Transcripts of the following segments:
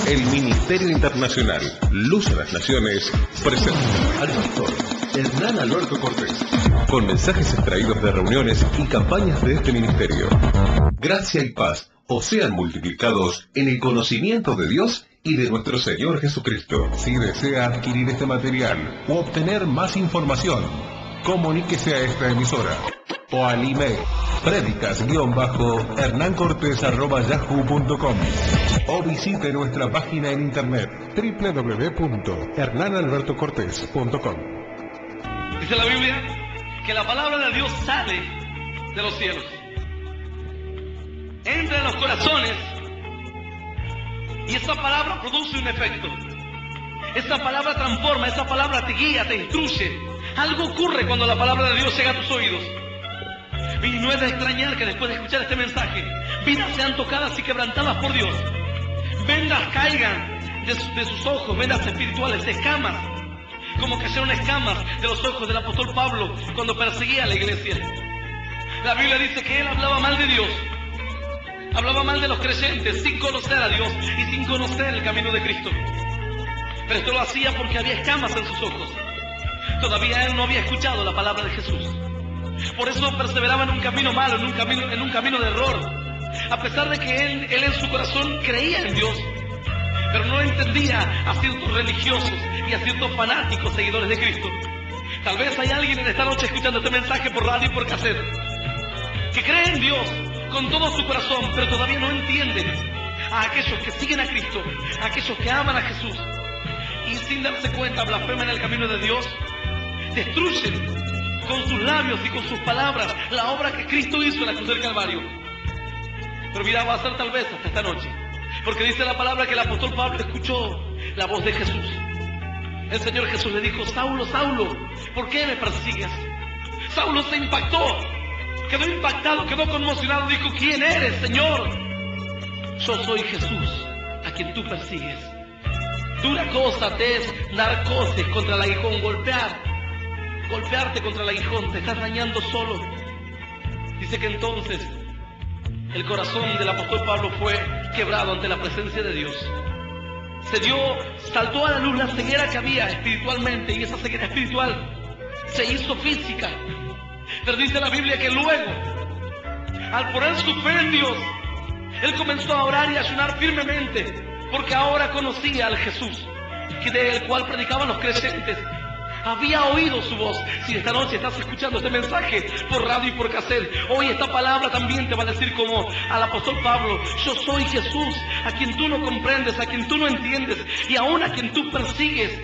El Ministerio Internacional Luz a las Naciones presenta al pastor Hernán Alberto Cortés, con mensajes extraídos de reuniones y campañas de este ministerio. Gracia y paz os sean multiplicados en el conocimiento de Dios y de nuestro Señor Jesucristo. Si desea adquirir este material u obtener más información, comuníquese a esta emisora o al email predicas-hernancortes@yahoo.com o visite nuestra página en internet www.hernanalbertocortes.com. Dice la Biblia que la palabra de Dios sale de los cielos, entra en los corazones y esa palabra produce un efecto. Esa palabra transforma, esa palabra te guía, te instruye. Algo ocurre cuando la palabra de Dios llega a tus oídos. Y no es de extrañar que después de escuchar este mensaje, vidas sean tocadas y quebrantadas por Dios. Vendas caigan de sus ojos, vendas espirituales, escamas, como cayeron escamas de los ojos del apóstol Pablo cuando perseguía a la iglesia. La Biblia dice que él hablaba mal de Dios, hablaba mal de los creyentes sin conocer a Dios y sin conocer el camino de Cristo. Pero esto lo hacía porque había escamas en sus ojos. Todavía él no había escuchado la palabra de Jesús. Por eso perseveraba en un camino malo, en un camino de error. A pesar de que él en su corazón creía en Dios, pero no entendía a ciertos religiosos y a ciertos fanáticos seguidores de Cristo. Tal vez hay alguien en esta noche escuchando este mensaje por radio y por cassette, que cree en Dios con todo su corazón, pero todavía no entiende a aquellos que siguen a Cristo, a aquellos que aman a Jesús, y sin darse cuenta blasfeman el camino de Dios, destruyen con sus labios y con sus palabras la obra que Cristo hizo en la cruz del Calvario. Pero mira, va a ser tal vez hasta esta noche, porque dice la palabra que el apóstol Pablo escuchó la voz de Jesús. El Señor Jesús le dijo: Saulo, Saulo, ¿por qué me persigues? Saulo se impactó, quedó impactado, quedó conmocionado, dijo: ¿quién eres, Señor? Yo soy Jesús, a quien tú persigues. Dura cosa te es dar coces contra el aguijón, golpearte contra el aguijón, te estás dañando solo. Dice que entonces el corazón del apóstol Pablo fue quebrado ante la presencia de Dios. Saltó a la luz la ceguera que había espiritualmente, y esa ceguera espiritual se hizo física. Pero dice la Biblia que luego, al poner su fe en Dios, él comenzó a orar y a ayunar firmemente, porque ahora conocía al Jesús del cual predicaban los creyentes. Había oído su voz. Si esta noche estás escuchando este mensaje por radio y por cassette, hoy esta palabra también te va a decir como al apóstol Pablo: yo soy Jesús, a quien tú no comprendes, a quien tú no entiendes y aún a quien tú persigues.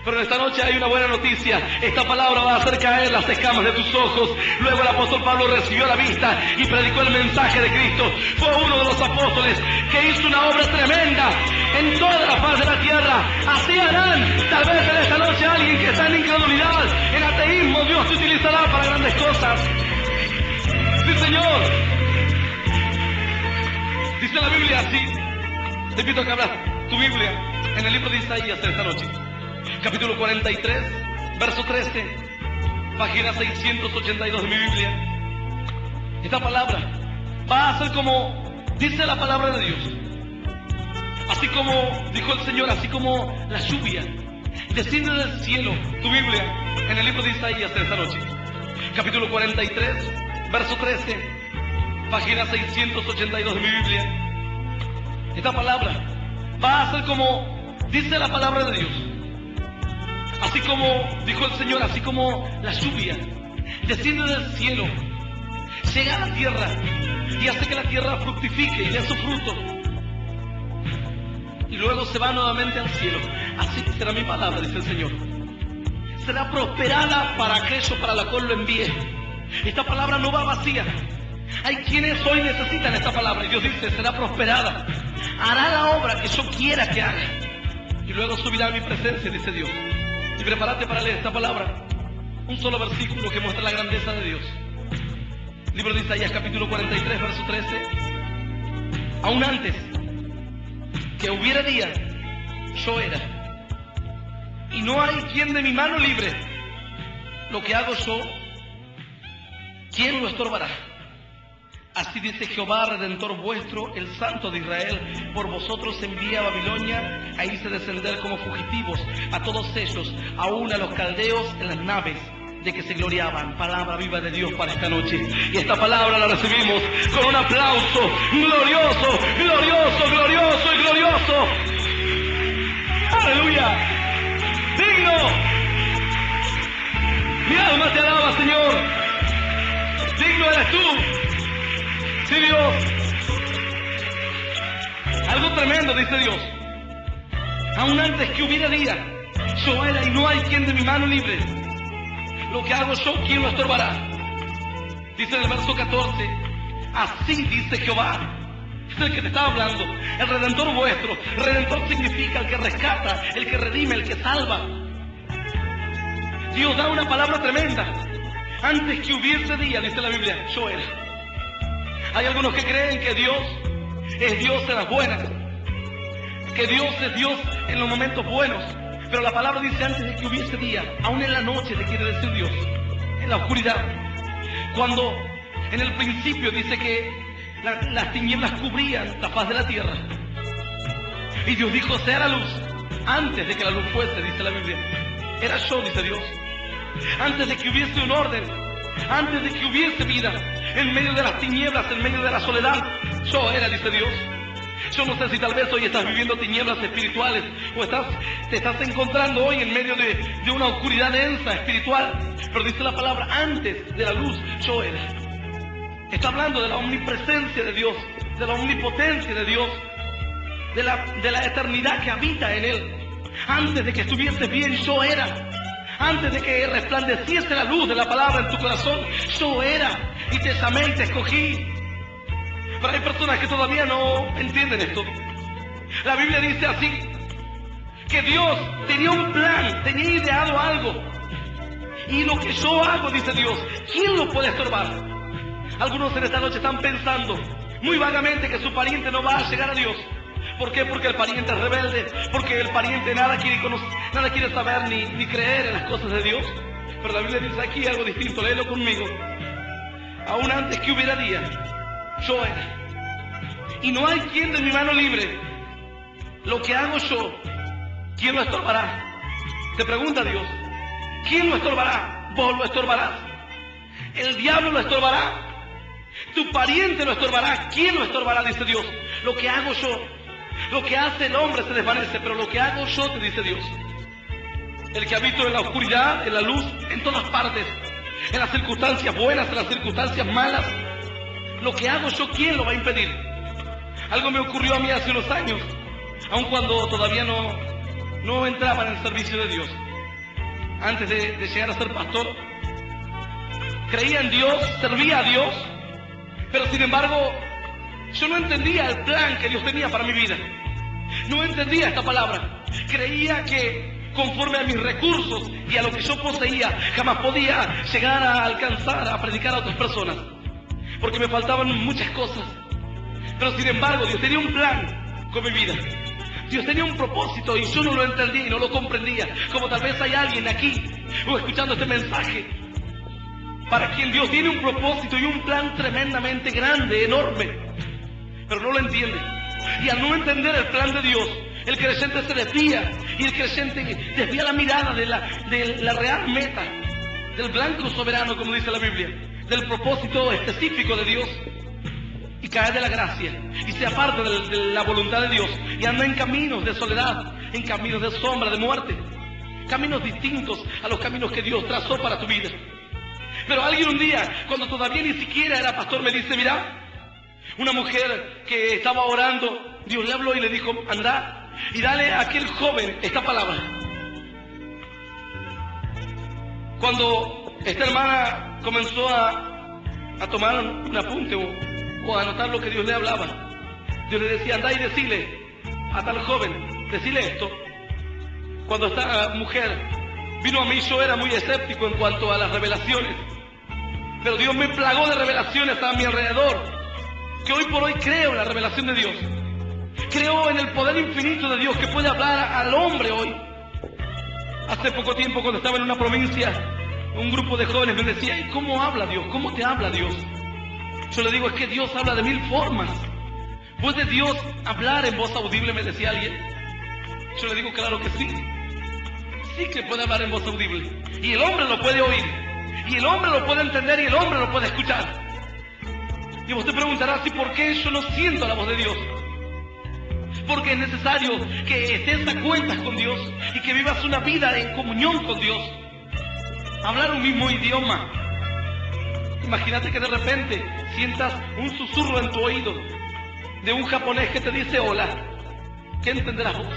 Pero en esta noche hay una buena noticia. Esta palabra va a hacer caer las escamas de tus ojos. Luego el apóstol Pablo recibió la vista y predicó el mensaje de Cristo. Fue uno de los apóstoles que hizo una obra tremenda en toda la faz de la tierra. Así harán tal vez en esta noche alguien que está en incredulidad, en ateísmo. Dios te utilizará para grandes cosas. Sí, Señor. Dice la Biblia así. Te invito a que abras tu Biblia en el libro de Isaías esta noche. Capítulo 43, verso 13, página 682 de mi Biblia. Esta palabra va a ser como dice la palabra de Dios. Así como dijo el Señor, así como la lluvia desciende del cielo. Tu Biblia en el libro de Isaías esta noche. Capítulo 43, verso 13, página 682 de mi Biblia. Esta palabra va a ser como dice la palabra de Dios. Así como dijo el Señor, así como la lluvia desciende del cielo, llega a la tierra y hace que la tierra fructifique y dé su fruto, y luego se va nuevamente al cielo. Así será mi palabra, dice el Señor. Será prosperada para aquello para la cual lo envié. Esta palabra no va vacía. Hay quienes hoy necesitan esta palabra y Dios dice: será prosperada, hará la obra que yo quiera que haga, y luego subirá a mi presencia, dice Dios. Y prepárate para leer esta palabra. Un solo versículo que muestra la grandeza de Dios. Libro de Isaías, capítulo 43, verso 13. Aún antes que hubiera día, yo era, y no hay quien de mi mano libre. Lo que hago yo, ¿quién lo estorbará? Así dice Jehová, Redentor vuestro, el Santo de Israel: por vosotros envié a Babilonia, a hice descender como fugitivos a todos ellos, aún a los caldeos en las naves de que se gloriaban. Palabra viva de Dios para esta noche. Y esta palabra la recibimos con un aplauso glorioso, glorioso, glorioso y glorioso. ¡Aleluya! ¡Digno! Mi alma te alaba, Señor. Digno eres tú. Sí, Dios. Algo tremendo, dice Dios. Aún antes que hubiera día, yo era y no hay quien de mi mano libre. Lo que hago yo, ¿quién lo estorbará? Dice en el verso 14, así dice Jehová. Es el que te estaba hablando, el Redentor vuestro. Redentor significa el que rescata, el que redime, el que salva. Dios da una palabra tremenda. Antes que hubiese día, dice la Biblia, yo era. Hay algunos que creen que Dios es Dios en las buenas, que Dios es Dios en los momentos buenos. Pero la palabra dice antes de que hubiese día, aún en la noche te quiere decir Dios, en la oscuridad. Cuando en el principio dice que las tinieblas cubrían la faz de la tierra. Y Dios dijo, sea la luz, antes de que la luz fuese, dice la Biblia. Era yo, dice Dios. Antes de que hubiese un orden, antes de que hubiese vida, en medio de las tinieblas, en medio de la soledad, yo era, dice Dios. Yo no sé si tal vez hoy estás viviendo tinieblas espirituales o te estás encontrando hoy en medio de una oscuridad densa espiritual. Pero dice la palabra, antes de la luz, yo era. Está hablando de la omnipresencia de Dios, de la omnipotencia de Dios, de la eternidad que habita en Él. Antes de que estuvieses bien, yo era. Antes de que resplandeciese la luz de la palabra en tu corazón, yo era. Y te llamé y te escogí. Pero hay personas que todavía no entienden esto. La Biblia dice así, que Dios tenía un plan, tenía ideado algo. Y lo que yo hago, dice Dios, ¿quién lo puede estorbar? Algunos en esta noche están pensando muy vagamente que su pariente no va a llegar a Dios. ¿Por qué? Porque el pariente es rebelde, porque el pariente nada quiere conocer, nada quiere saber ni creer en las cosas de Dios. Pero la Biblia dice aquí algo distinto, léelo conmigo. Aún antes que hubiera día, yo era. Y no hay quien de mi mano libre. Lo que hago yo, ¿quién lo estorbará? Te pregunta Dios, ¿quién lo estorbará? Vos lo estorbarás. El diablo lo estorbará. Tu pariente lo estorbará. ¿Quién lo estorbará? Dice Dios. Lo que hago yo, lo que hace el hombre se desvanece, pero lo que hago yo, te dice Dios. El que habito en la oscuridad, en la luz, en todas partes, en las circunstancias buenas, en las circunstancias malas. Lo que hago yo, ¿quién lo va a impedir? Algo me ocurrió a mí hace unos años, aun cuando todavía no entraba en el servicio de Dios. Antes de llegar a ser pastor, creía en Dios, servía a Dios, pero sin embargo, yo no entendía el plan que Dios tenía para mi vida. No entendía esta palabra. Creía que conforme a mis recursos y a lo que yo poseía, jamás podía llegar a alcanzar a predicar a otras personas, porque me faltaban muchas cosas. Pero sin embargo, Dios tenía un plan con mi vida. Dios tenía un propósito y yo no lo entendía y no lo comprendía. Como tal vez hay alguien aquí o escuchando este mensaje para quien Dios tiene un propósito y un plan tremendamente grande, enorme, pero no lo entiende. Y al no entender el plan de Dios, el creyente se desvía y el creyente desvía la mirada de la real meta, del blanco soberano, como dice la Biblia, del propósito específico de Dios, y cae de la gracia y se aparta de la voluntad de Dios y anda en caminos de soledad, en caminos de sombra, de muerte, caminos distintos a los caminos que Dios trazó para tu vida. Pero alguien un día, cuando todavía ni siquiera era pastor, me dice, mira, una mujer que estaba orando, Dios le habló y le dijo, anda y dale a aquel joven esta palabra. Cuando esta hermana comenzó a tomar un apunte o a anotar lo que Dios le hablaba, Dios le decía, anda y decile a tal joven, decile esto. Cuando esta mujer vino a mí, yo era muy escéptico en cuanto a las revelaciones, pero Dios me plagó de revelaciones a mi alrededor, que hoy por hoy creo en la revelación de Dios. Creo en el poder infinito de Dios que puede hablar al hombre hoy. Hace poco tiempo, cuando estaba en una provincia, un grupo de jóvenes me decía, ¿y cómo habla Dios? ¿Cómo te habla Dios? Yo le digo, es que Dios habla de 1000 formas. ¿Puede Dios hablar en voz audible?, me decía alguien. Yo le digo, claro que sí. Sí que puede hablar en voz audible. Y el hombre lo puede oír. Y el hombre lo puede entender y el hombre lo puede escuchar. Y usted preguntará, ¿sí por qué yo no siento la voz de Dios? Porque es necesario que estés a cuentas con Dios y que vivas una vida en comunión con Dios. Hablar un mismo idioma. Imagínate que de repente sientas un susurro en tu oído de un japonés que te dice hola. ¿Qué entenderás vos?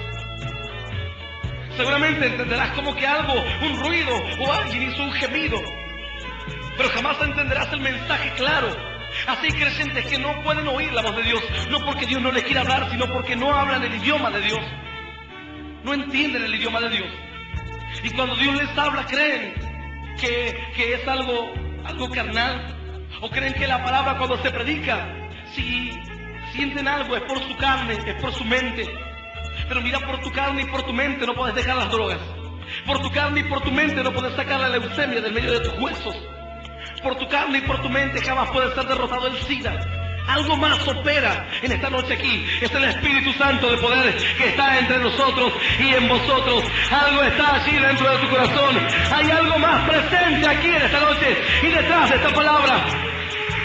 Seguramente entenderás como que algo, un ruido o alguien hizo un gemido, pero jamás entenderás el mensaje claro. Así hay creyentes que no pueden oír la voz de Dios, no porque Dios no les quiera hablar, sino porque no hablan el idioma de Dios. No entienden el idioma de Dios. Y cuando Dios les habla, creen que es algo carnal, o creen que la palabra cuando se predica, si sienten algo es por su carne, es por su mente. Pero mira, por tu carne y por tu mente no puedes dejar las drogas. Por tu carne y por tu mente no puedes sacar la leucemia del medio de tus huesos. Por tu carne y por tu mente jamás puede ser derrotado el SIDA. Algo más opera en esta noche aquí. Es el Espíritu Santo de poder que está entre nosotros y en vosotros. Algo está allí dentro de tu corazón. Hay algo más presente aquí en esta noche y detrás de esta palabra.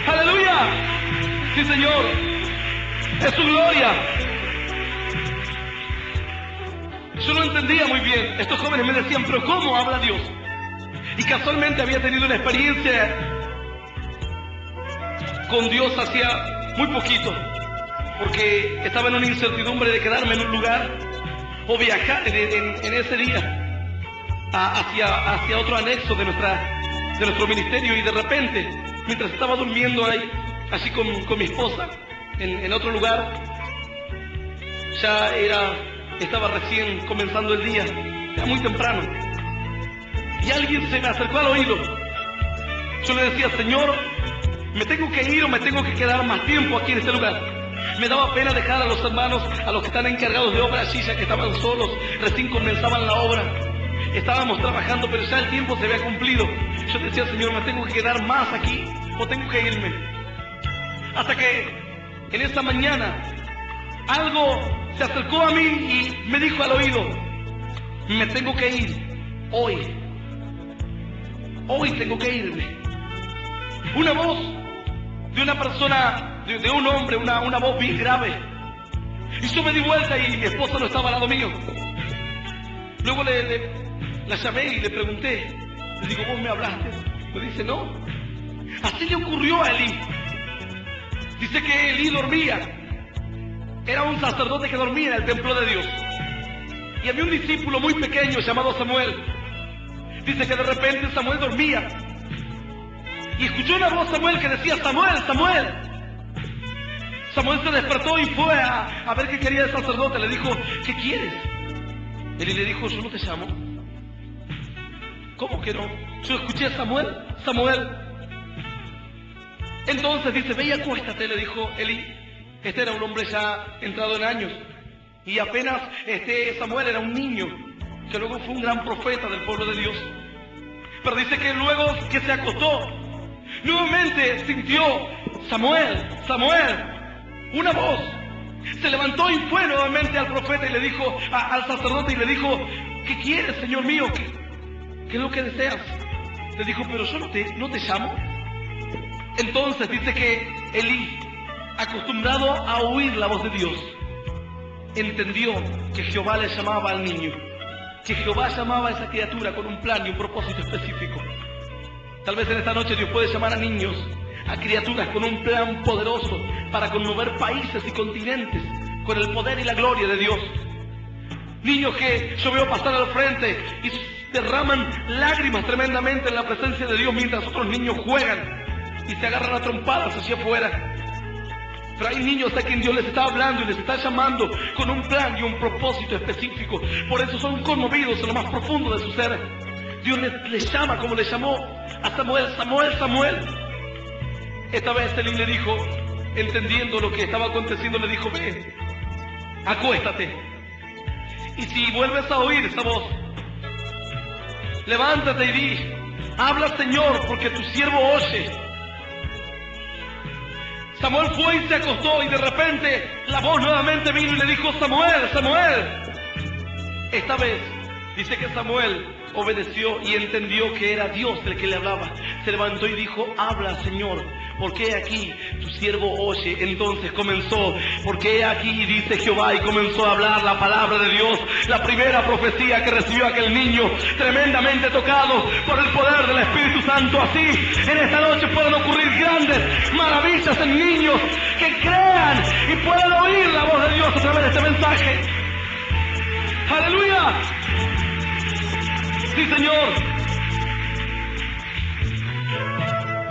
¡Aleluya! Sí, Señor. Es su gloria. Yo no entendía muy bien. Estos jóvenes me decían, pero ¿cómo habla Dios? Y casualmente había tenido una experiencia con Dios hacía muy poquito, porque estaba en una incertidumbre de quedarme en un lugar o viajar en ese día hacia otro anexo de nuestro ministerio, y de repente, mientras estaba durmiendo ahí, así con mi esposa, en otro lugar, estaba recién comenzando el día, era muy temprano, y alguien se me acercó al oído. Yo le decía, Señor, ¿me tengo que ir o me tengo que quedar más tiempo aquí en este lugar? Me daba pena dejar a los hermanos, a los que están encargados de obra allí, ya que estaban solos, recién comenzaban la obra. Estábamos trabajando, pero ya el tiempo se había cumplido. Yo decía, Señor, ¿me tengo que quedar más aquí o tengo que irme? Hasta que en esta mañana algo se acercó a mí y me dijo al oído, me tengo que ir hoy. Hoy tengo que irme. Una voz de una persona, de un hombre, una voz bien grave. Y yo me di vuelta y mi esposa no estaba al lado mío. Luego la llamé y le pregunté. Le digo, ¿vos me hablaste? Me dice, no. Así le ocurrió a Elí. Dice que Elí dormía. Era un sacerdote que dormía en el templo de Dios. Y había un discípulo muy pequeño llamado Samuel. Dice que de repente Samuel dormía. Y escuchó una voz Samuel que decía, Samuel, Samuel. Samuel se despertó y fue a ver qué quería el sacerdote. Le dijo, ¿qué quieres? Él le dijo, yo no te llamo. ¿Cómo que no? Yo escuché a Samuel, Samuel. Entonces dice, ve y acuéstate, le dijo Elí. Este era un hombre ya entrado en años. Y apenas Samuel era un niño, que luego fue un gran profeta del pueblo de Dios. Pero dice que luego que se acostó, nuevamente sintió, Samuel, Samuel, una voz. Se levantó y fue nuevamente al profeta y le dijo, al sacerdote, y le dijo, ¿qué quieres, Señor mío? ¿Qué es lo que deseas? Le dijo, pero yo no te llamo. Entonces dice que Elí, acostumbrado a oír la voz de Dios, entendió que Jehová le llamaba al niño, que Jehová llamaba a esa criatura con un plan y un propósito específico. Tal vez en esta noche Dios puede llamar a niños, a criaturas con un plan poderoso para conmover países y continentes con el poder y la gloria de Dios. Niños que yo veo pasar al frente y derraman lágrimas tremendamente en la presencia de Dios mientras otros niños juegan y se agarran a trompadas hacia afuera. Pero hay niños a quien Dios les está hablando y les está llamando con un plan y un propósito específico. Por eso son conmovidos en lo más profundo de su ser. Dios les llama como le llamó a Samuel, Samuel, Samuel. Esta vez Elí le dijo, entendiendo lo que estaba aconteciendo, le dijo, ve, acuéstate. Y si vuelves a oír esa voz, levántate y di, habla, Señor, porque tu siervo oye. Samuel fue y se acostó, y de repente la voz nuevamente vino y le dijo: Samuel, Samuel. Esta vez dice que Samuel obedeció y entendió que era Dios el que le hablaba. Se levantó y dijo: habla, Señor, porque aquí tu siervo oye. Entonces comenzó, porque aquí dice Jehová, y comenzó a hablar la palabra de Dios, la primera profecía que recibió aquel niño, tremendamente tocado por el poder del Espíritu Santo. Así en esta noche pueden ocurrir grandes maravillas en niños que crean y puedan oír la voz de Dios a través de este mensaje. ¡Aleluya! Sí, Señor.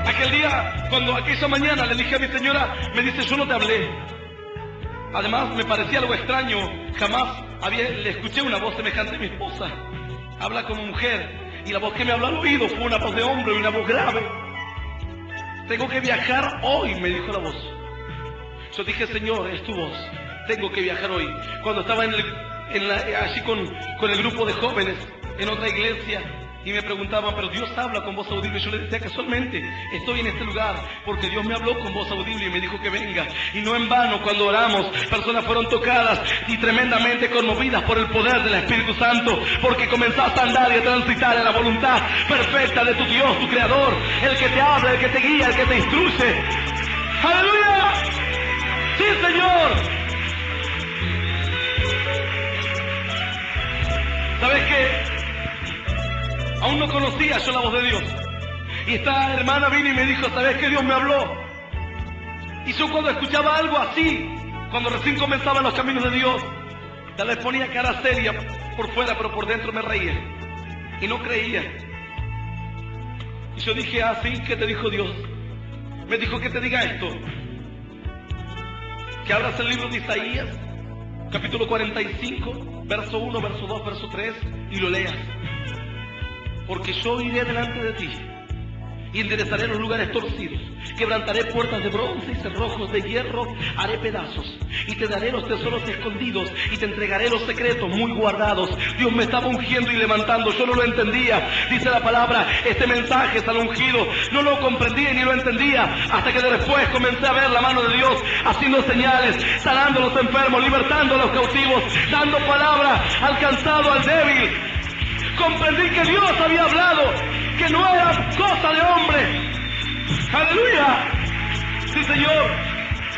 Aquel día, aquella mañana le dije a mi señora, me dice: yo no te hablé. Además me parecía algo extraño, jamás le escuché una voz semejante a mi esposa. Habla como mujer, y la voz que me habló al oído fue una voz de hombre y una voz grave. Tengo que viajar hoy, me dijo la voz. Yo dije: Señor, es tu voz, tengo que viajar hoy. Cuando estaba allí con el grupo de jóvenes en otra iglesia, y me preguntaban: pero Dios habla con voz audible. Yo les decía: casualmente estoy en este lugar porque Dios me habló con voz audible y me dijo que venga. Y no en vano, cuando oramos, personas fueron tocadas y tremendamente conmovidas por el poder del Espíritu Santo, porque comenzaste a andar y a transitar en la voluntad perfecta de tu Dios, tu Creador, el que te habla, el que te guía, el que te instruye. ¡Aleluya! ¡Sí, Señor! ¿Sabes qué? Aún no conocía yo la voz de Dios. Y esta hermana vino y me dijo: ¿sabes qué? Dios me habló. Y yo, cuando escuchaba algo así, cuando recién comenzaban los caminos de Dios, tal vez ponía cara seria por fuera, pero por dentro me reía. Y no creía. Y yo dije: ¿sí? ¿Qué te dijo Dios? Me dijo que te diga esto. Que abras el libro de Isaías, capítulo 45, verso 1, verso 2, verso 3, y lo leas. Porque yo iré delante de ti y enderezaré los lugares torcidos, quebrantaré puertas de bronce y cerrojos de hierro haré pedazos, y te daré los tesoros escondidos y te entregaré los secretos muy guardados. Dios me estaba ungiendo y levantando, yo no lo entendía. Dice la palabra, este mensaje es al ungido. No lo comprendía ni lo entendía, hasta que después comencé a ver la mano de Dios haciendo señales, sanando a los enfermos, libertando a los cautivos, dando palabra al cansado, al débil. Comprendí que Dios había hablado, que no era cosa de hombre. ¡Aleluya! Sí, Señor.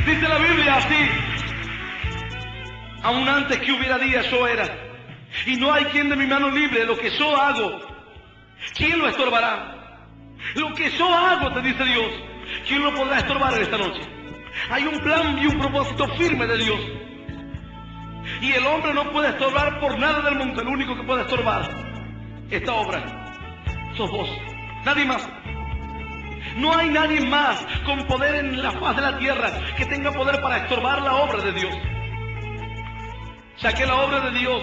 Dice la Biblia así: aún antes que hubiera día yo era, y no hay quien de mi mano libre. Lo que yo hago, ¿quién lo estorbará? Lo que yo hago, te dice Dios, ¿quién lo podrá estorbar en esta noche? Hay un plan y un propósito firme de Dios, y el hombre no puede estorbar por nada del mundo. El único que puede estorbar esta obra sos vos, nadie más. No hay nadie más con poder en la faz de la tierra que tenga poder para estorbar la obra de Dios, ya que la obra de Dios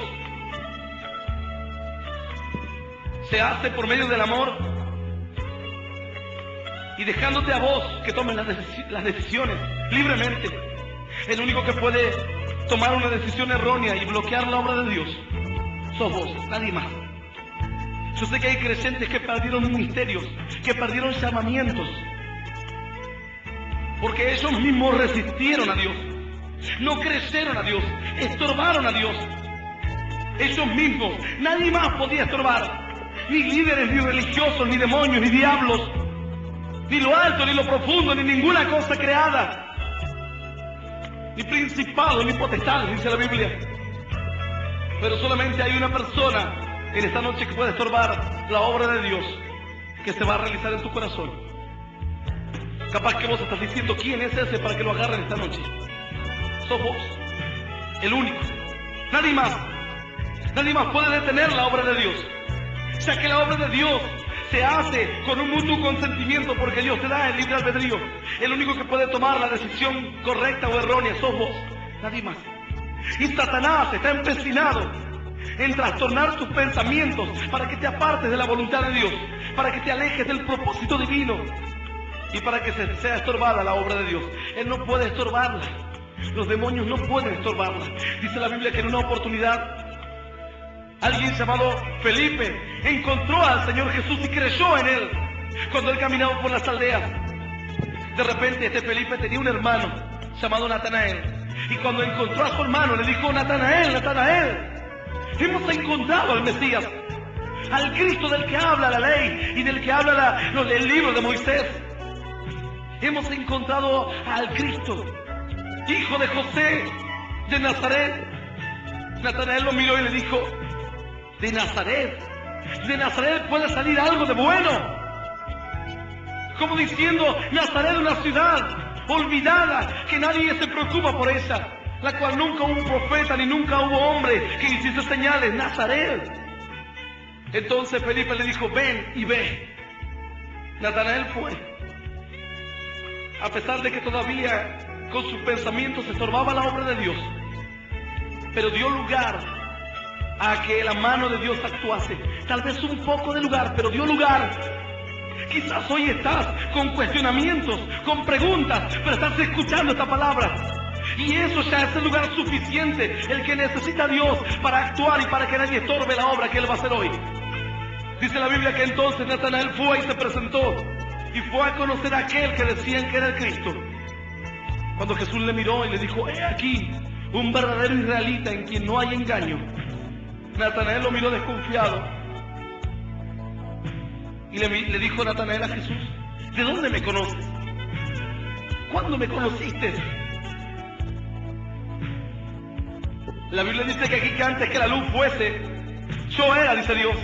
se hace por medio del amor y dejándote a vos que tomes las decisiones libremente. El único que puede tomar una decisión errónea y bloquear la obra de Dios sos vos, nadie más. Yo sé que hay creyentes que perdieron ministerios, que perdieron llamamientos, porque ellos mismos resistieron a Dios, no creyeron a Dios, estorbaron a Dios. Ellos mismos, nadie más podía estorbar, ni líderes, ni religiosos, ni demonios, ni diablos, ni lo alto, ni lo profundo, ni ninguna cosa creada, ni principados, ni potestades, dice la Biblia. Pero solamente hay una persona en esta noche que puede estorbar la obra de Dios que se va a realizar en tu corazón. Capaz que vos estás diciendo: ¿quién es ese para que lo agarren esta noche? Sos vos, el único. Nadie más. Nadie más puede detener la obra de Dios, ya que la obra de Dios se hace con un mutuo consentimiento, porque Dios te da el libre albedrío. El único que puede tomar la decisión correcta o errónea sos vos, nadie más. Y Satanás está empecinado en trastornar tus pensamientos para que te apartes de la voluntad de Dios, para que te alejes del propósito divino y para que sea estorbada la obra de Dios. Él no puede estorbarla. Los demonios no pueden estorbarla. Dice la Biblia que en una oportunidad alguien llamado Felipe encontró al Señor Jesús y creyó en Él cuando Él caminaba por las aldeas. De repente este Felipe tenía un hermano llamado Natanael. Y cuando encontró a su hermano le dijo: Natanael, Natanael, hemos encontrado al Mesías, al Cristo del que habla la ley y del que habla el libro de Moisés. Hemos encontrado al Cristo, hijo de José de Nazaret. Natanael lo miró y le dijo: ¿de Nazaret puede salir algo de bueno? Como diciendo, Nazaret es una ciudad olvidada, que nadie se preocupa por ella, la cual nunca hubo un profeta ni nunca hubo hombre que hiciese señales. Nazaret. Entonces Felipe le dijo: ven y ve. Natanael fue, a pesar de que todavía con sus pensamientos estorbaba la obra de Dios, pero dio lugar a que la mano de Dios actuase. Tal vez un poco de lugar, pero dio lugar. Quizás hoy estás con cuestionamientos, con preguntas, pero estás escuchando esta palabra. Y eso ya es el lugar suficiente, el que necesita Dios para actuar y para que nadie estorbe la obra que Él va a hacer hoy. Dice la Biblia que entonces Natanael fue y se presentó y fue a conocer a aquel que decían que era el Cristo. Cuando Jesús le miró y le dijo: he aquí un verdadero israelita en quien no hay engaño. Natanael lo miró desconfiado y le dijo Natanael a Jesús: ¿de dónde me conoces? ¿Cuándo me conociste? La Biblia dice que aquí, que antes que la luz fuese, yo era, dice Dios.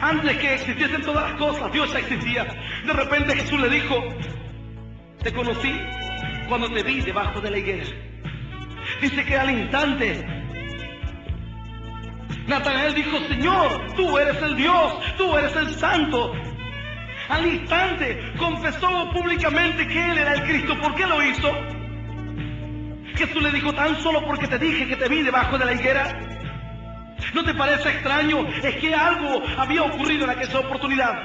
Antes que existiesen todas las cosas, Dios ya existía. De repente Jesús le dijo: te conocí cuando te vi debajo de la higuera. Dice que al instante Natanael dijo: Señor, tú eres el Dios, tú eres el Santo. Al instante confesó públicamente que Él era el Cristo. ¿Por qué lo hizo? Jesús le dijo: tan solo porque te dije que te vi debajo de la higuera. ¿No te parece extraño? Es que algo había ocurrido en aquella oportunidad.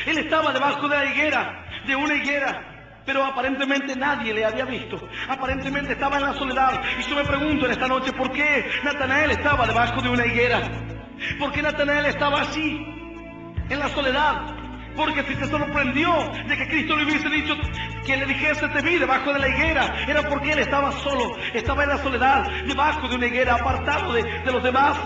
Él estaba debajo de la higuera, de una higuera, pero aparentemente nadie le había visto. Aparentemente estaba en la soledad. Y yo me pregunto en esta noche: ¿por qué Natanael estaba debajo de una higuera? ¿Por qué Natanael estaba allí, en la soledad? Porque si se sorprendió de que Cristo le hubiese dicho, que le dijese: te vi debajo de la higuera, era porque él estaba solo, estaba en la soledad, debajo de una higuera, apartado de los demás,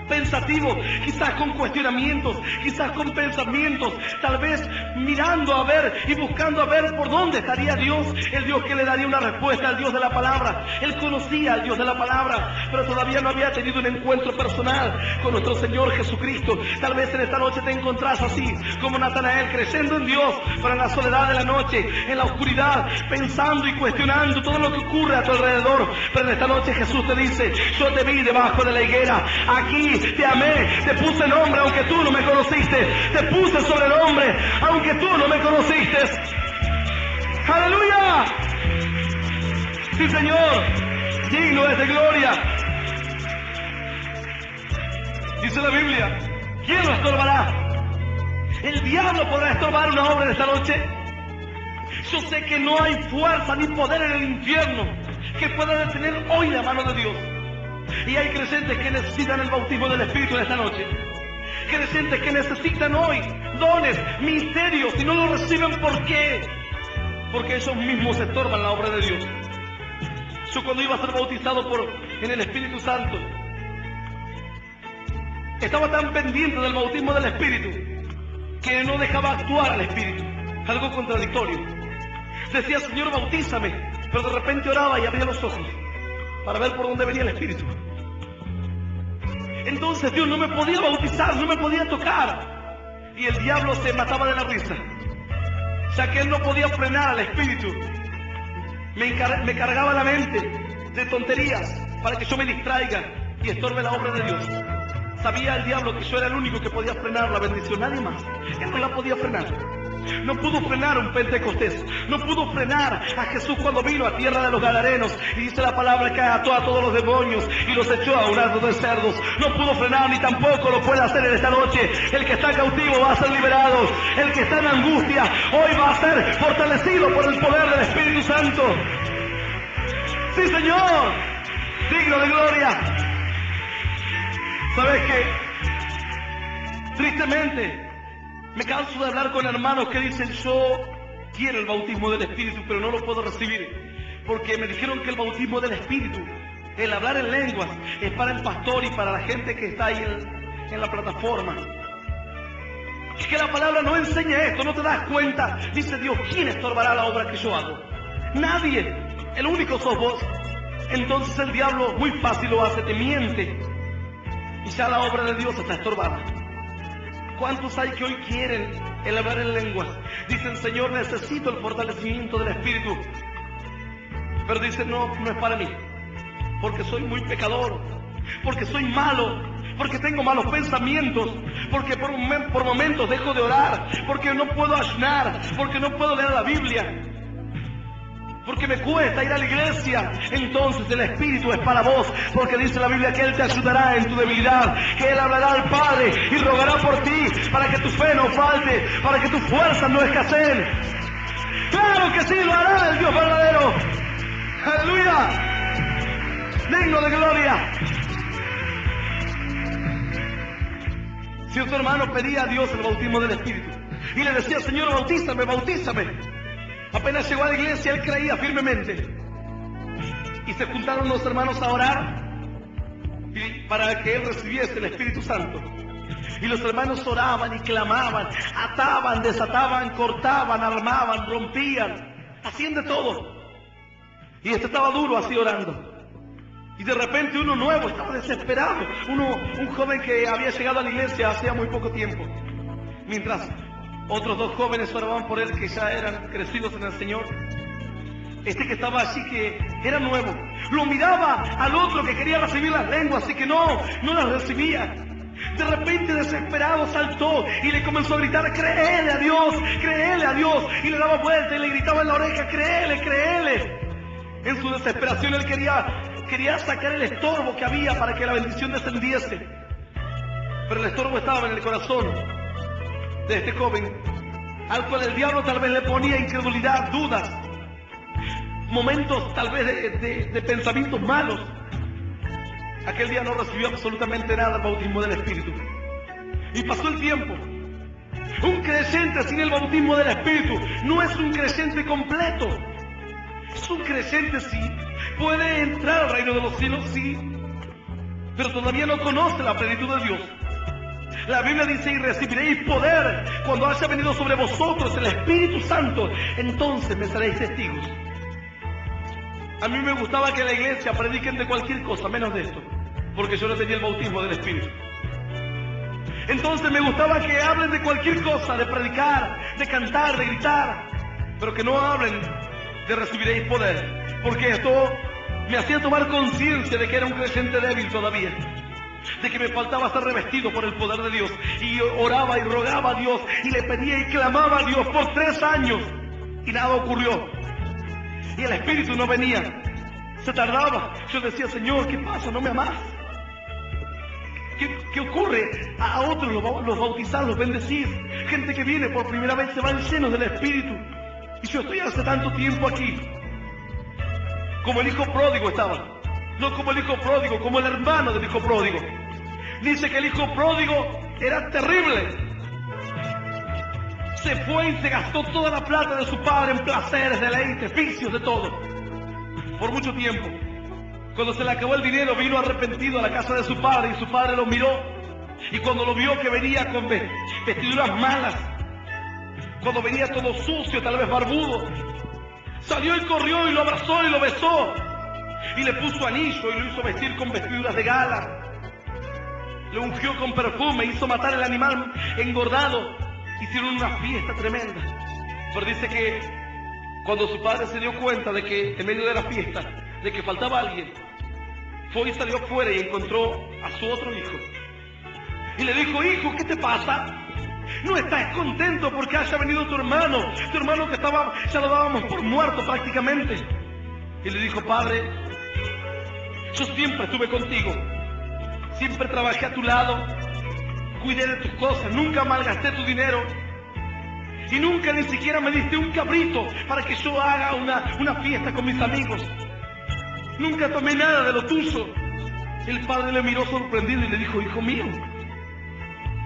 pensativo, quizás con cuestionamientos, quizás con pensamientos, tal vez mirando a ver y buscando a ver por dónde estaría Dios, el Dios que le daría una respuesta, al Dios de la palabra. Él conocía al Dios de la palabra, pero todavía no había tenido un encuentro personal con nuestro Señor Jesucristo. Tal vez en esta noche te encontrás así, como Natanael, creyendo en Dios, pero en la soledad de la noche, en la oscuridad, pensando y cuestionando todo lo que ocurre a tu alrededor. Pero en esta noche Jesús te dice: yo te vi debajo de la higuera, aquí te amé, te puse nombre aunque tú no me conociste, te puse sobrenombre aunque tú no me conociste. ¡Aleluya! Sí, Señor, digno es de gloria. Dice la Biblia: ¿quién lo estorbará? ¿El diablo podrá estorbar una obra en esta noche? Yo sé que no hay fuerza ni poder en el infierno que pueda detener hoy la mano de Dios. Y hay creyentes que necesitan el bautismo del Espíritu en esta noche. Creyentes que necesitan hoy dones, misterios, y no lo reciben. ¿Por qué? Porque ellos mismos estorban la obra de Dios. Yo, cuando iba a ser bautizado en el Espíritu Santo, estaba tan pendiente del bautismo del Espíritu que no dejaba actuar al Espíritu. Algo contradictorio. Decía: Señor, bautízame, pero de repente oraba y abría los ojos para ver por dónde venía el Espíritu. Entonces Dios no me podía bautizar, no me podía tocar. Y el diablo se mataba de la risa, ya que él no podía frenar al Espíritu. Me cargaba la mente de tonterías para que yo me distraiga y estorbe la obra de Dios. Sabía el diablo que yo era el único que podía frenar la bendición, nadie más. Él no la podía frenar. No pudo frenar un Pentecostés, no pudo frenar a Jesús cuando vino a tierra de los Gadarenos y dice la palabra que ató a todos los demonios y los echó a un hato de cerdos. No pudo frenar, ni tampoco lo puede hacer en esta noche. El que está cautivo va a ser liberado, el que está en angustia hoy va a ser fortalecido por el poder del Espíritu Santo. Sí, Señor, digno de gloria. ¿Sabes qué? Tristemente me canso de hablar con hermanos que dicen: yo quiero el bautismo del Espíritu, pero no lo puedo recibir, porque me dijeron que el bautismo del Espíritu, el hablar en lenguas, es para el pastor y para la gente que está ahí en la plataforma. Es que la palabra no enseña esto, no te das cuenta. Dice Dios, ¿quién estorbará la obra que yo hago? Nadie, el único sos vos. Entonces el diablo muy fácil lo hace, te miente, y ya la obra de Dios está estorbada. ¿Cuántos hay que hoy quieren el hablar en lenguas? Dicen, Señor, necesito el fortalecimiento del Espíritu. Pero dicen, no es para mí, porque soy muy pecador, porque soy malo, porque tengo malos pensamientos, porque por momentos dejo de orar, porque no puedo ayunar, porque no puedo leer la Biblia, porque me cuesta ir a la iglesia. Entonces el Espíritu es para vos, porque dice la Biblia que Él te ayudará en tu debilidad, que Él hablará al Padre y rogará por ti, para que tu fe no falte, para que tus fuerzas no escaseen. ¡Claro que sí, lo hará el Dios verdadero! ¡Aleluya! ¡Digno de gloria! Cierto hermano pedía a Dios el bautismo del Espíritu y le decía, Señor, bautízame, bautízame. Apenas llegó a la iglesia, él creía firmemente. Y se juntaron los hermanos a orar para que él recibiese el Espíritu Santo. Y los hermanos oraban y clamaban, ataban, desataban, cortaban, armaban, rompían, hacían de todo. Y este estaba duro así orando. Y de repente uno nuevo estaba desesperado. Un joven que había llegado a la iglesia hacía muy poco tiempo. Mientras otros dos jóvenes oraban por él que ya eran crecidos en el Señor. Este que estaba allí, que era nuevo, lo miraba al otro que quería recibir las lenguas y que no las recibía. De repente desesperado saltó y le comenzó a gritar, créele a Dios, créele a Dios. Y le daba vuelta y le gritaba en la oreja, créele, créele. En su desesperación él quería sacar el estorbo que había para que la bendición descendiese. Pero el estorbo estaba en el corazón de este joven, al cual el diablo tal vez le ponía incredulidad, dudas, momentos tal vez de pensamientos malos. Aquel día no recibió absolutamente nada el bautismo del Espíritu. Y pasó el tiempo. Un creyente sin el bautismo del Espíritu no es un creyente completo. Es un creyente, sí, puede entrar al reino de los cielos, sí, pero todavía no conoce la plenitud de Dios. La Biblia dice, y recibiréis poder cuando haya venido sobre vosotros el Espíritu Santo, entonces me seréis testigos. A mí me gustaba que en la iglesia prediquen de cualquier cosa, menos de esto, porque yo no tenía el bautismo del Espíritu. Entonces me gustaba que hablen de cualquier cosa, de predicar, de cantar, de gritar, pero que no hablen de recibiréis poder, porque esto me hacía tomar conciencia de que era un creyente débil todavía, de que me faltaba ser revestido por el poder de Dios. Y oraba y rogaba a Dios y le pedía y clamaba a Dios por 3 años y nada ocurrió, y el Espíritu no venía, se tardaba. Yo decía, Señor, ¿qué pasa? ¿No me amás? ¿Qué ocurre? A otros los bautizás, los bendecís. Gente que viene por primera vez se van llenos del Espíritu. Y yo estoy hace tanto tiempo aquí. Como el hijo pródigo estaba. No como el hijo pródigo, como el hermano del hijo pródigo. Dice que el hijo pródigo era terrible. Se fue y se gastó toda la plata de su padre en placeres, deleites, vicios, de todo. Por mucho tiempo. Cuando se le acabó el dinero, vino arrepentido a la casa de su padre y su padre lo miró. Y cuando lo vio que venía con vestiduras malas, cuando venía todo sucio, tal vez barbudo, salió y corrió y lo abrazó y lo besó. Y le puso anillo y lo hizo vestir con vestiduras de gala. Le ungió con perfume, hizo matar el animal engordado. Hicieron una fiesta tremenda. Pero dice que cuando su padre se dio cuenta de que en medio de la fiesta, de que faltaba alguien, fue y salió fuera y encontró a su otro hijo. Y le dijo, hijo, ¿qué te pasa? ¿No estás contento porque haya venido tu hermano que estaba, ya lo dábamos por muerto prácticamente? Y le dijo, padre, yo siempre estuve contigo, siempre trabajé a tu lado, cuidé de tus cosas, nunca malgasté tu dinero y nunca ni siquiera me diste un cabrito para que yo haga una fiesta con mis amigos. Nunca tomé nada de lo tuyo. El padre le miró sorprendido y le dijo, hijo mío,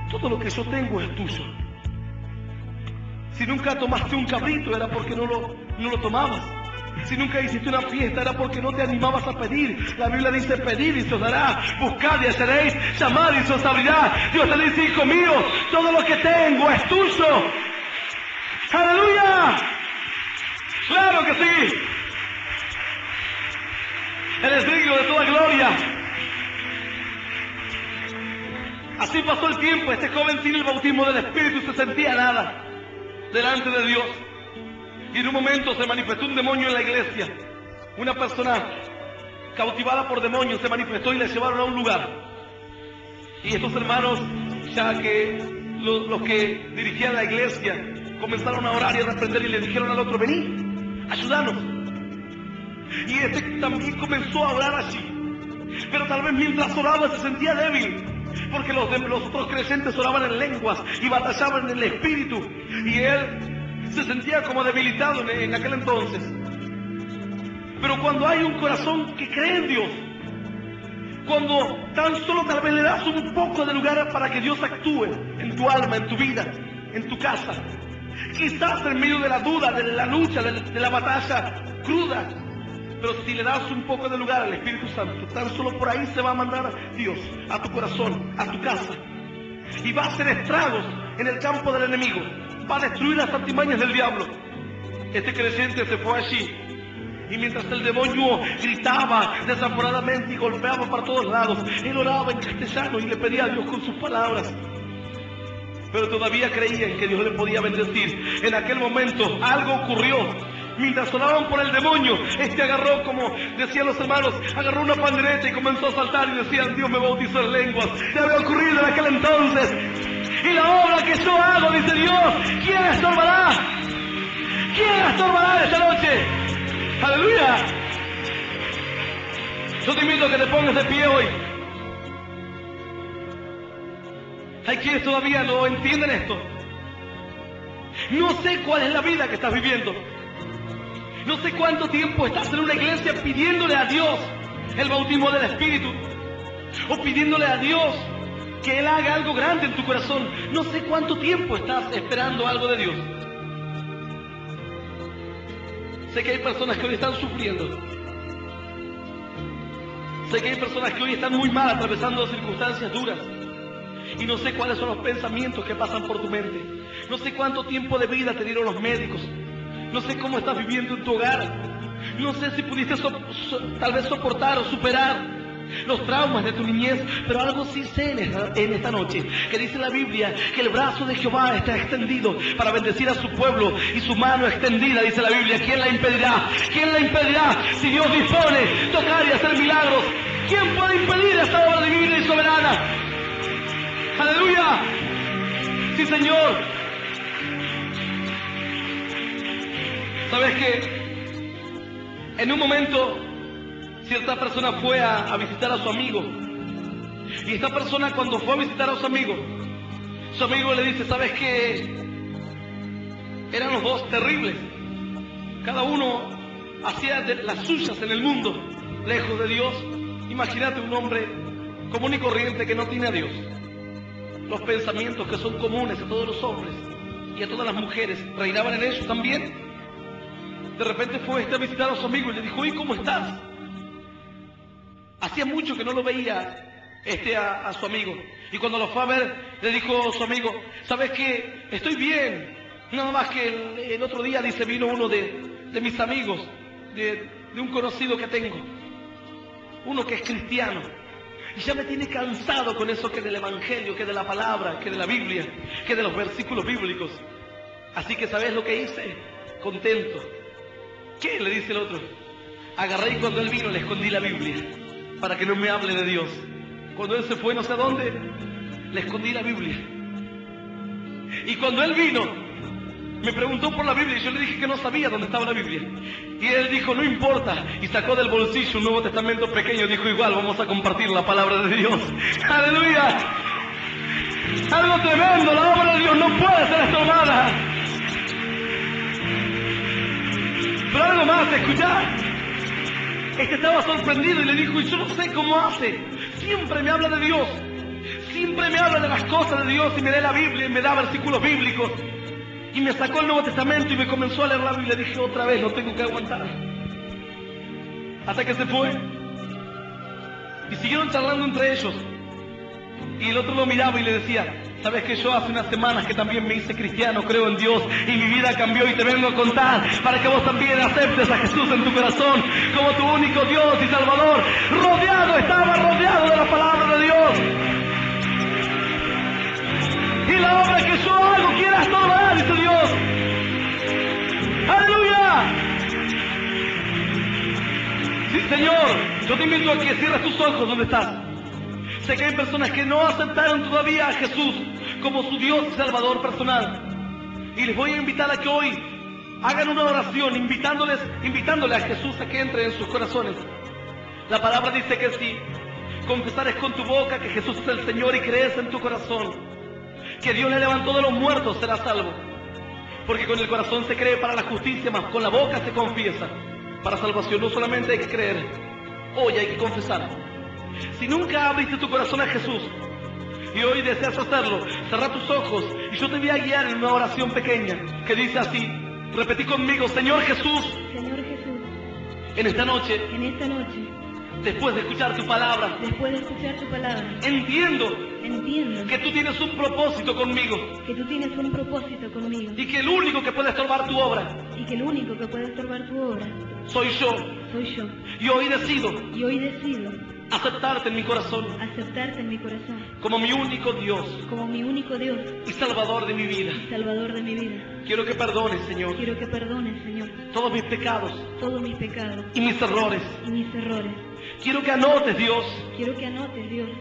todo lo que yo tengo es tuyo. Si nunca tomaste un cabrito era porque no lo tomabas. Si nunca hiciste una fiesta era porque no te animabas a pedir. La Biblia dice: pedid y se os dará, buscad y hallaréis, llamad y se os abrirá. Dios te dice: hijo mío, todo lo que tengo es tuyo. ¡Aleluya! ¡Claro que sí! Él es digno de toda gloria. Así pasó el tiempo. Este joven, sin el bautismo del Espíritu, se sentía nada delante de Dios. Y en un momento se manifestó un demonio en la iglesia. Una persona cautivada por demonios se manifestó y le llevaron a un lugar. Y estos hermanos, ya que los que dirigían la iglesia, comenzaron a orar y a reprender, y le dijeron al otro: vení, ayúdanos. Y este también comenzó a orar allí. Pero tal vez mientras oraba se sentía débil, porque los otros creyentes oraban en lenguas y batallaban en el espíritu, y él se sentía como debilitado en aquel entonces. Pero cuando hay un corazón que cree en Dios, cuando tan solo tal vez le das un poco de lugar para que Dios actúe en tu alma, en tu vida, en tu casa, quizás en medio de la duda, de la lucha, de la batalla cruda, pero si le das un poco de lugar al Espíritu Santo, tan solo por ahí se va a mandar Dios a tu corazón, a tu casa, y va a hacer estragos en el campo del enemigo. Va a destruir las artimañas del diablo. Este creyente se fue allí, y mientras el demonio gritaba desaforadamente y golpeaba para todos lados, él oraba en castellano y le pedía a Dios con sus palabras. Pero todavía creía en que Dios le podía bendecir. En aquel momento algo ocurrió. Mientras oraban por el demonio, este agarró, como decían los hermanos, agarró una pandereta y comenzó a saltar y decían: Dios me bautizó en lenguas. ¿Qué había ocurrido en aquel entonces? Y la obra que yo hago, dice Dios, ¿quién estorbará? ¿Quién estorbará esta noche? ¡Aleluya! Yo te invito a que te pongas de pie hoy. Hay quienes todavía no entienden esto. No sé cuál es la vida que estás viviendo. No sé cuánto tiempo estás en una iglesia pidiéndole a Dios el bautismo del Espíritu, o pidiéndole a Dios que Él haga algo grande en tu corazón. No sé cuánto tiempo estás esperando algo de Dios. Sé que hay personas que hoy están sufriendo. Sé que hay personas que hoy están muy mal, atravesando circunstancias duras. Y no sé cuáles son los pensamientos que pasan por tu mente. No sé cuánto tiempo de vida te dieron los médicos. No sé cómo estás viviendo en tu hogar. No sé si pudiste tal vez soportar o superar los traumas de tu niñez, pero algo sí sé en esta noche, que dice la Biblia que el brazo de Jehová está extendido para bendecir a su pueblo, y su mano extendida, dice la Biblia. ¿Quién la impedirá? ¿Quién la impedirá? Si Dios dispone tocar y hacer milagros, ¿quién puede impedir esta obra divina y soberana? ¡Aleluya! Sí, Señor. ¿Sabes qué? En un momento cierta persona fue a visitar a su amigo, y esta persona, cuando fue a visitar a su amigo le dice: ¿sabes qué? Eran los dos terribles. Cada uno hacía de las suyas en el mundo, lejos de Dios. Imagínate un hombre común y corriente que no tiene a Dios. Los pensamientos que son comunes a todos los hombres y a todas las mujeres reinaban en ellos también. De repente fue a visitar a su amigo y le dijo: ¿y cómo estás? Hacía mucho que no lo veía a su amigo. Y cuando lo fue a ver, le dijo a su amigo: ¿sabes qué? Estoy bien. Nada más que el otro día, dice, vino uno de mis amigos, de un conocido que tengo. Uno que es cristiano. Y ya me tiene cansado con eso que del Evangelio, que de la palabra, que de la Biblia, que de los versículos bíblicos. Así que, ¿sabes lo que hice? Contento. ¿Qué? Le dice el otro. Agarré, y cuando él vino le escondí la Biblia para que no me hable de Dios. Cuando él se fue no sé a dónde, le escondí la Biblia. Y cuando él vino, me preguntó por la Biblia, y yo le dije que no sabía dónde estaba la Biblia. Y él dijo: no importa, y sacó del bolsillo un Nuevo Testamento pequeño. Dijo: igual vamos a compartir la palabra de Dios. ¡Aleluya! Algo tremendo. La obra de Dios no puede ser estorbada. Pero algo más, escuchá. Este estaba sorprendido y le dijo: y yo no sé cómo hace. Siempre me habla de Dios. Siempre me habla de las cosas de Dios, y me da la Biblia y me da versículos bíblicos. Y me sacó el Nuevo Testamento y me comenzó a leerlo y le dije otra vez, no tengo que aguantar. Hasta que se fue. Y siguieron charlando entre ellos. Y el otro lo miraba y le decía, sabes que yo hace unas semanas que también me hice cristiano, creo en Dios y mi vida cambió y te vengo a contar para que vos también aceptes a Jesús en tu corazón como tu único Dios y Salvador. Estaba rodeado de la palabra de Dios. Y la obra que yo hago quiera estorbar, dice Dios. ¡Aleluya! Sí, Señor, yo te invito a que cierres tus ojos donde estás. Sé que hay personas que no aceptaron todavía a Jesús como su Dios y Salvador personal. Y les voy a invitar a que hoy hagan una oración invitándole a Jesús a que entre en sus corazones. La palabra dice que si confesares con tu boca que Jesús es el Señor y crees en tu corazón que Dios le levantó de los muertos, serás salvo. Porque con el corazón se cree para la justicia, mas con la boca se confiesa para salvación. No solamente hay que creer, hoy hay que confesar. Si nunca abriste tu corazón a Jesús y hoy deseas hacerlo, cerrá tus ojos y yo te voy a guiar en una oración pequeña que dice así. Repetí conmigo: Señor Jesús, Señor Jesús, en esta noche, después de escuchar tu palabra, entiendo que tú tienes un propósito conmigo y que el único que puede estorbar tu obra soy yo. Y hoy decido aceptarte en mi corazón como mi único Dios y Salvador de mi vida. Quiero que perdones, Señor, todos mis pecados y mis errores. Quiero que anotes, Dios,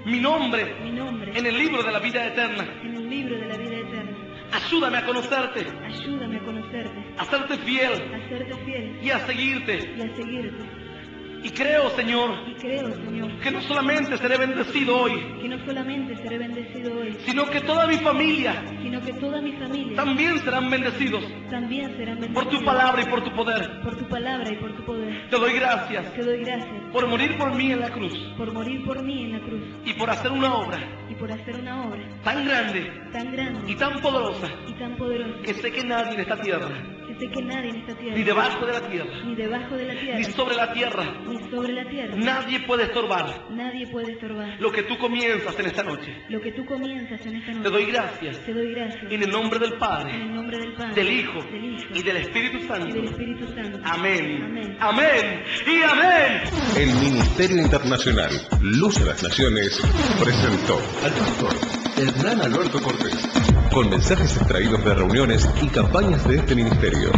mi nombre en el libro de la vida eterna. Ayúdame a conocerte, a serte fiel y a seguirte. Y creo, Señor, que no solamente seré bendecido hoy, sino que toda mi familia también serán bendecidos por tu palabra y por tu poder. Te doy gracias por morir por mí en la cruz y por hacer una obra tan grande y tan poderosa que sé que nadie en esta tierra, ni debajo de la tierra, ni sobre la tierra, nadie puede estorbar lo que tú comienzas en esta noche. Te doy gracias en el nombre del Padre, del Hijo y del Espíritu Santo. Amén. Amén y amén. El Ministerio Internacional Luz a las Naciones presentó al pastor Hernán Alberto Cortés con mensajes extraídos de reuniones y campañas de este ministerio.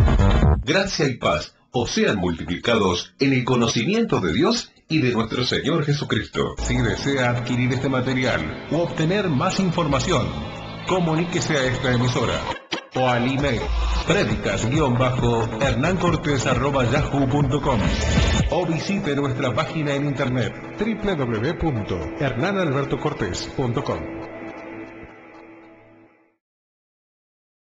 Gracia y paz os sean multiplicados en el conocimiento de Dios y de nuestro Señor Jesucristo. Si desea adquirir este material u obtener más información, comuníquese a esta emisora o al email predicas-hernancortes@yahoo.com o visite nuestra página en internet www.hernanalbertocortes.com.